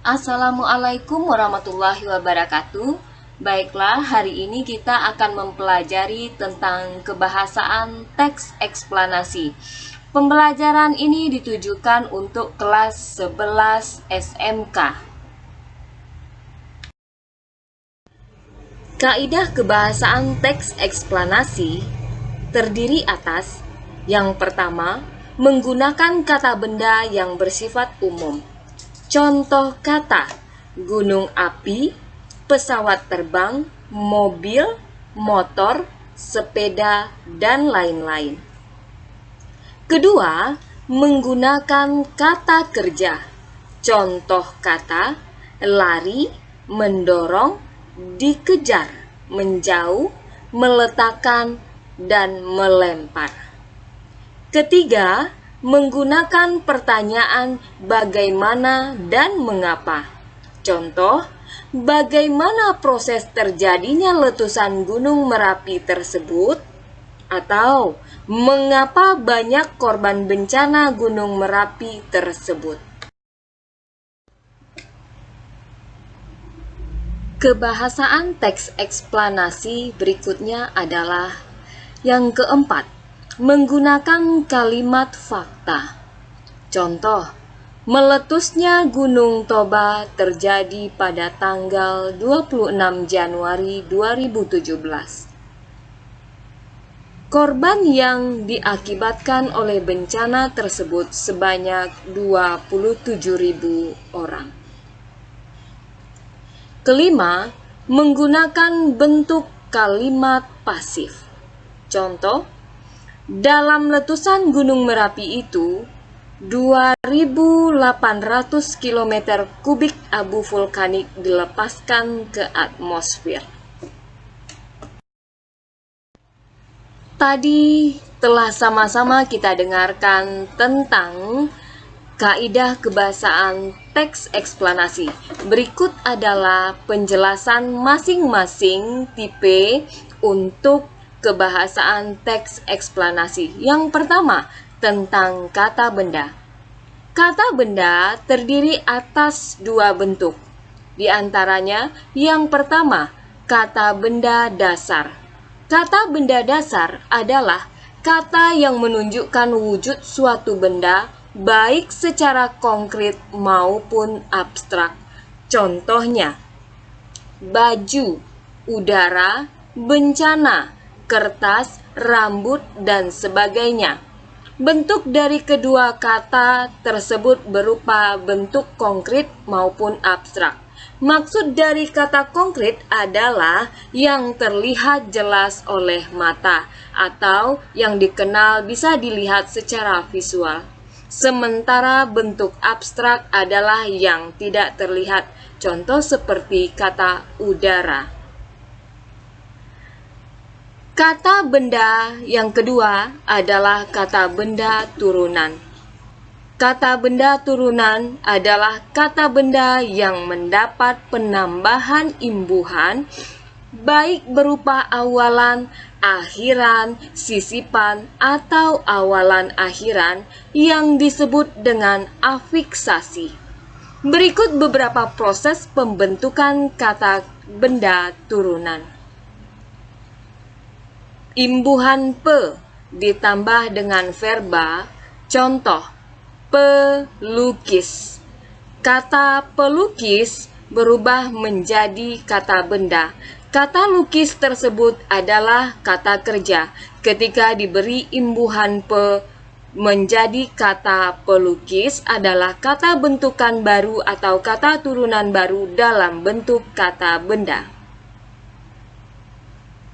Assalamualaikum warahmatullahi wabarakatuh. Baiklah, hari ini kita akan mempelajari tentang kebahasaan teks eksplanasi. Pembelajaran ini ditujukan untuk kelas 11 SMK. Kaidah kebahasaan teks eksplanasi terdiri atas yang pertama, menggunakan kata benda yang bersifat umum. Contoh kata: gunung api, pesawat terbang, mobil, motor, sepeda, dan lain-lain. Kedua, menggunakan kata kerja. Contoh kata: lari, mendorong, dikejar, menjauh, meletakkan, dan melempar. Ketiga, menggunakan pertanyaan bagaimana dan mengapa. Contoh, bagaimana proses terjadinya letusan Gunung Merapi tersebut? Atau, mengapa banyak korban bencana Gunung Merapi tersebut? Kebahasaan teks eksplanasi berikutnya adalah yang keempat, menggunakan kalimat fakta. Contoh, meletusnya Gunung Toba terjadi pada tanggal 26 Januari 2017. Korban yang diakibatkan oleh bencana tersebut sebanyak 27.000 orang. Kelima, menggunakan bentuk kalimat pasif. Contoh, dalam letusan Gunung Merapi itu, 2.800 km kubik abu vulkanik dilepaskan ke atmosfer. Tadi telah sama-sama kita dengarkan tentang kaidah kebahasaan teks eksplanasi. Berikut adalah penjelasan masing-masing tipe untuk kebahasaan teks eksplanasi. Yang pertama, tentang kata benda. Kata benda terdiri atas dua bentuk. Di antaranya, yang pertama, kata benda dasar. Kata benda dasar adalah kata yang menunjukkan wujud suatu benda, baik secara konkret maupun abstrak. Contohnya, baju, udara, bencana, kertas, rambut, dan sebagainya. Bentuk dari kedua kata tersebut berupa bentuk konkret maupun abstrak. Maksud dari kata konkret adalah yang terlihat jelas oleh mata atau yang dikenal bisa dilihat secara visual. Sementara bentuk abstrak adalah yang tidak terlihat. Contoh seperti kata udara. Kata benda yang kedua adalah kata benda turunan. Kata benda turunan adalah kata benda yang mendapat penambahan imbuhan, baik berupa awalan, akhiran, sisipan, atau awalan akhiran yang disebut dengan afiksasi. Berikut beberapa proses pembentukan kata benda turunan. Imbuhan pe ditambah dengan verba. Contoh, pelukis. Kata pelukis berubah menjadi kata benda. Kata lukis tersebut adalah kata kerja. Ketika diberi imbuhan pe menjadi kata pelukis adalah kata bentukan baru atau kata turunan baru dalam bentuk kata benda.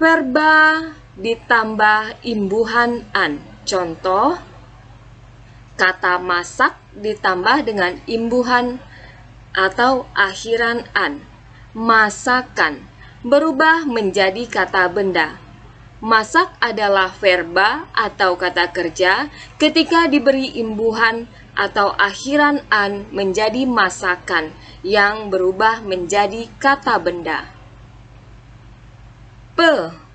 Verba ditambah imbuhan an. Contoh, kata masak ditambah dengan imbuhan atau akhiran an. Masakan berubah menjadi kata benda. Masak adalah verba atau kata kerja ketika diberi imbuhan atau akhiran an menjadi masakan yang berubah menjadi kata benda. Pe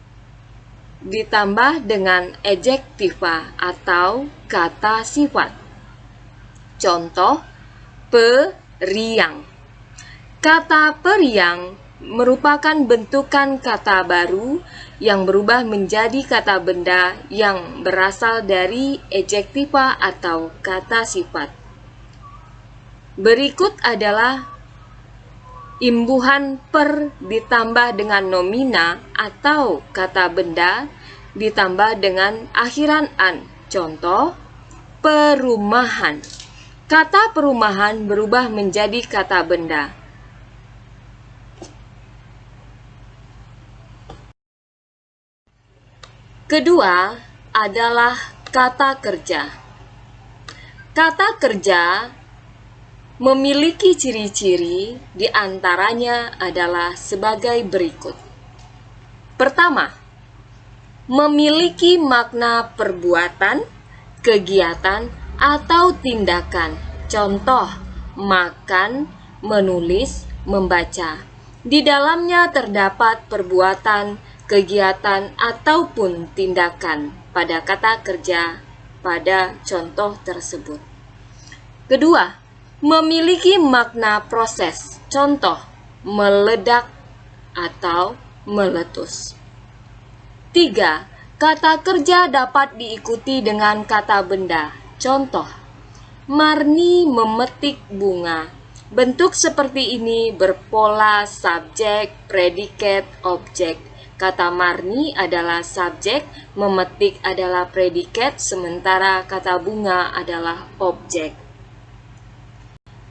ditambah dengan adjektiva atau kata sifat. Contoh, periang. Kata periang merupakan bentukan kata baru yang berubah menjadi kata benda yang berasal dari adjektiva atau kata sifat. Berikut adalah imbuhan per ditambah dengan nomina atau kata benda ditambah dengan akhiran an. Contoh, perumahan. Kata perumahan berubah menjadi kata benda. Kedua adalah kata kerja. Kata kerja memiliki ciri-ciri, diantaranya adalah sebagai berikut. Pertama, memiliki makna perbuatan, kegiatan, atau tindakan. Contoh, makan, menulis, membaca. Di dalamnya terdapat perbuatan, kegiatan, ataupun tindakan pada kata kerja pada contoh tersebut. Kedua, memiliki makna proses. Contoh, meledak atau meletus. 3. Kata kerja dapat diikuti dengan kata benda. Contoh, Marni memetik bunga. Bentuk seperti ini berpola subjek, predikat, objek. Kata Marni adalah subjek, memetik adalah predikat, sementara kata bunga adalah objek.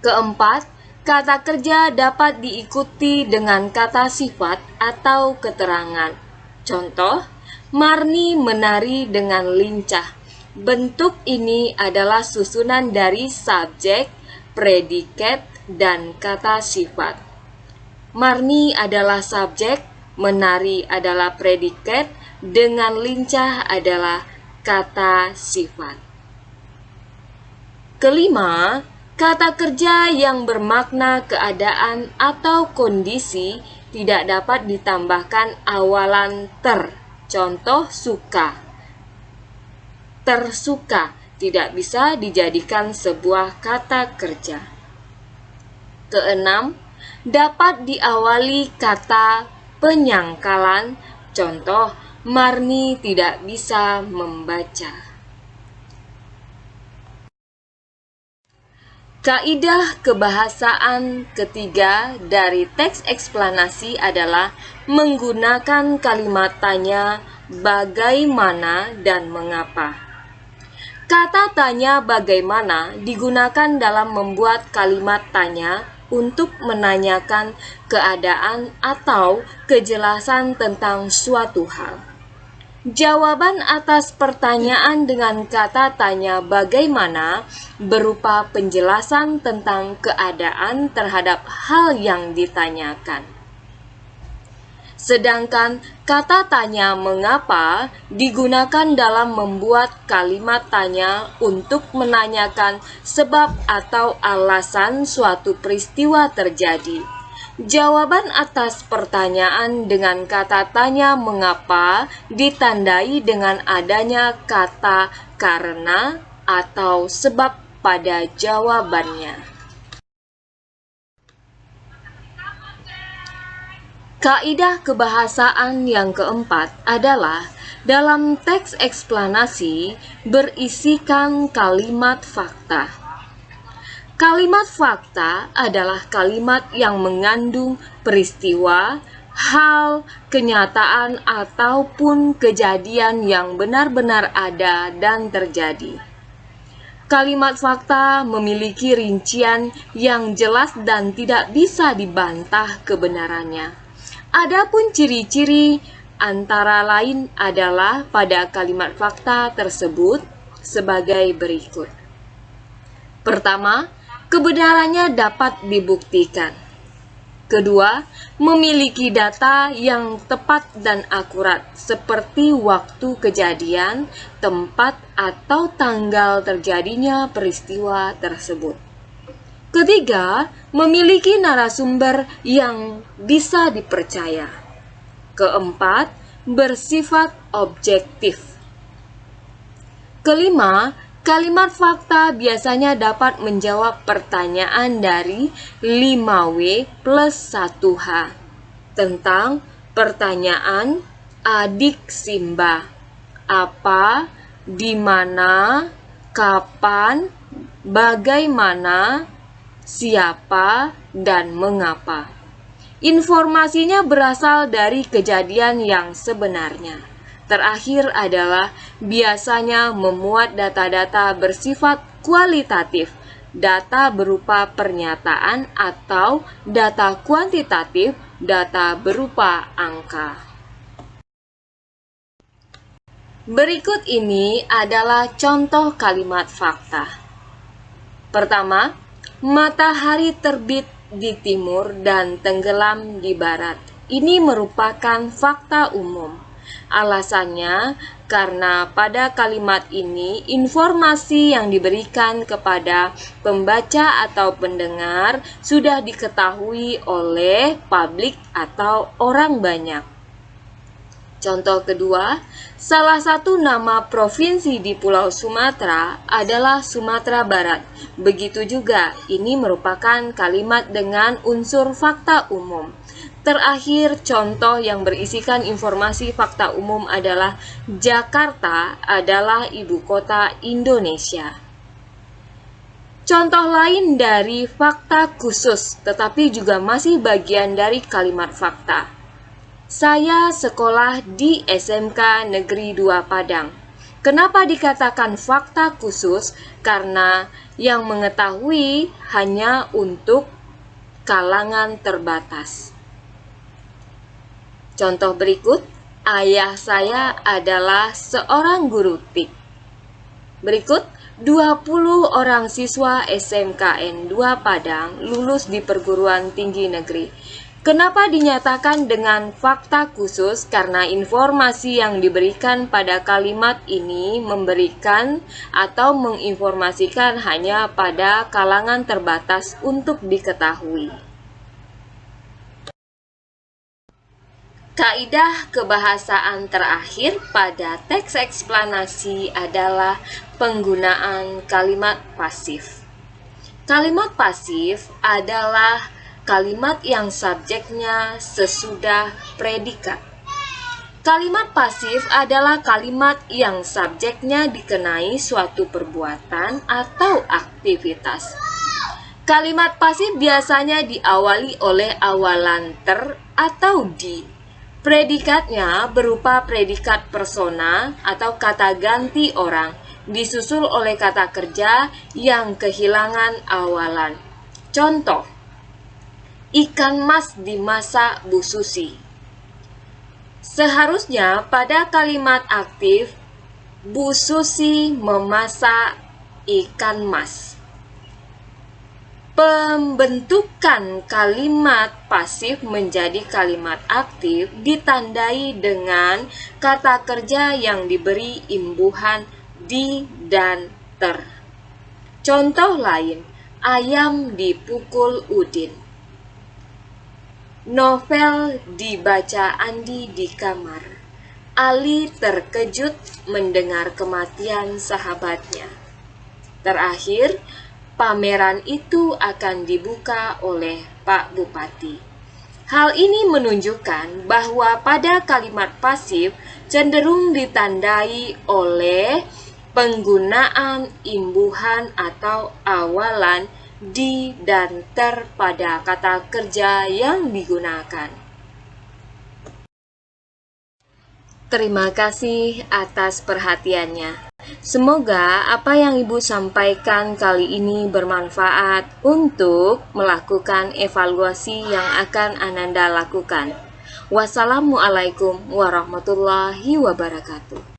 Keempat, kata kerja dapat diikuti dengan kata sifat atau keterangan. Contoh, Marni menari dengan lincah. Bentuk ini adalah susunan dari subjek, predikat, dan kata sifat. Marni adalah subjek, menari adalah predikat, dengan lincah adalah kata sifat. Kelima, kata kerja yang bermakna keadaan atau kondisi tidak dapat ditambahkan awalan ter. Contoh, suka. Tersuka tidak bisa dijadikan sebuah kata kerja. Keenam, dapat diawali kata penyangkalan. Contoh, Marni tidak bisa membaca. Kaidah kebahasaan ketiga dari teks eksplanasi adalah menggunakan kalimat tanya, bagaimana, dan mengapa. Kata tanya bagaimana digunakan dalam membuat kalimat tanya untuk menanyakan keadaan atau kejelasan tentang suatu hal. Jawaban atas pertanyaan dengan kata tanya bagaimana berupa penjelasan tentang keadaan terhadap hal yang ditanyakan. Sedangkan kata tanya mengapa digunakan dalam membuat kalimat tanya untuk menanyakan sebab atau alasan suatu peristiwa terjadi. Jawaban atas pertanyaan dengan kata tanya mengapa ditandai dengan adanya kata karena atau sebab pada jawabannya. Kaidah kebahasaan yang keempat adalah dalam teks eksplanasi berisikan kalimat fakta. Kalimat fakta adalah kalimat yang mengandung peristiwa, hal, kenyataan, ataupun kejadian yang benar-benar ada dan terjadi. Kalimat fakta memiliki rincian yang jelas dan tidak bisa dibantah kebenarannya. Adapun ciri-ciri antara lain adalah pada kalimat fakta tersebut sebagai berikut. Pertama, kebenarannya dapat dibuktikan. Kedua, memiliki data yang tepat dan akurat seperti waktu kejadian, tempat, atau tanggal terjadinya peristiwa tersebut. Ketiga, memiliki narasumber yang bisa dipercaya. Keempat, bersifat objektif. Kelima, Kalimat fakta biasanya dapat menjawab pertanyaan dari 5W plus 1H tentang pertanyaan adik Simba. Apa, di mana, kapan, bagaimana, siapa, dan mengapa. Informasinya berasal dari kejadian yang sebenarnya. Terakhir adalah biasanya memuat data-data bersifat kualitatif, data berupa pernyataan atau data kuantitatif, data berupa angka. Berikut ini adalah contoh kalimat fakta. Pertama, matahari terbit di timur dan tenggelam di barat. Ini merupakan fakta umum. Alasannya, karena pada kalimat ini informasi yang diberikan kepada pembaca atau pendengar sudah diketahui oleh publik atau orang banyak. Contoh kedua, salah satu nama provinsi di Pulau Sumatera adalah Sumatera Barat. Begitu juga, ini merupakan kalimat dengan unsur fakta umum. Terakhir, contoh yang berisikan informasi fakta umum adalah Jakarta adalah ibu kota Indonesia. Contoh lain dari fakta khusus, tetapi juga masih bagian dari kalimat fakta. Saya sekolah di SMK Negeri 2 Padang. Kenapa dikatakan fakta khusus? Karena yang mengetahui hanya untuk kalangan terbatas. Contoh berikut, ayah saya adalah seorang guru TIK. Berikut, 20 orang siswa SMKN 2 Padang lulus di perguruan tinggi negeri. Kenapa dinyatakan dengan fakta khusus? Karena informasi yang diberikan pada kalimat ini memberikan atau menginformasikan hanya pada kalangan terbatas untuk diketahui. Kaidah kebahasaan terakhir pada teks eksplanasi adalah penggunaan kalimat pasif. Kalimat pasif adalah kalimat yang subjeknya sesudah predikat. Kalimat pasif adalah kalimat yang subjeknya dikenai suatu perbuatan atau aktivitas. Kalimat pasif biasanya diawali oleh awalan ter atau di. Predikatnya berupa predikat persona atau kata ganti orang, disusul oleh kata kerja yang kehilangan awalan. Contoh, ikan mas dimasak Bu Susi. Seharusnya pada kalimat aktif, Bu Susi memasak ikan mas. Pembentukan kalimat pasif menjadi kalimat aktif ditandai dengan kata kerja yang diberi imbuhan di dan ter. Contoh lain, ayam dipukul Udin. Novel dibaca Andi di kamar. Ali terkejut mendengar kematian sahabatnya. Terakhir, pameran itu akan dibuka oleh Pak Bupati. Hal ini menunjukkan bahwa pada kalimat pasif cenderung ditandai oleh penggunaan imbuhan atau awalan di dan ter pada kata kerja yang digunakan. Terima kasih atas perhatiannya. Semoga apa yang Ibu sampaikan kali ini bermanfaat untuk melakukan evaluasi yang akan Ananda lakukan. Wassalamualaikum warahmatullahi wabarakatuh.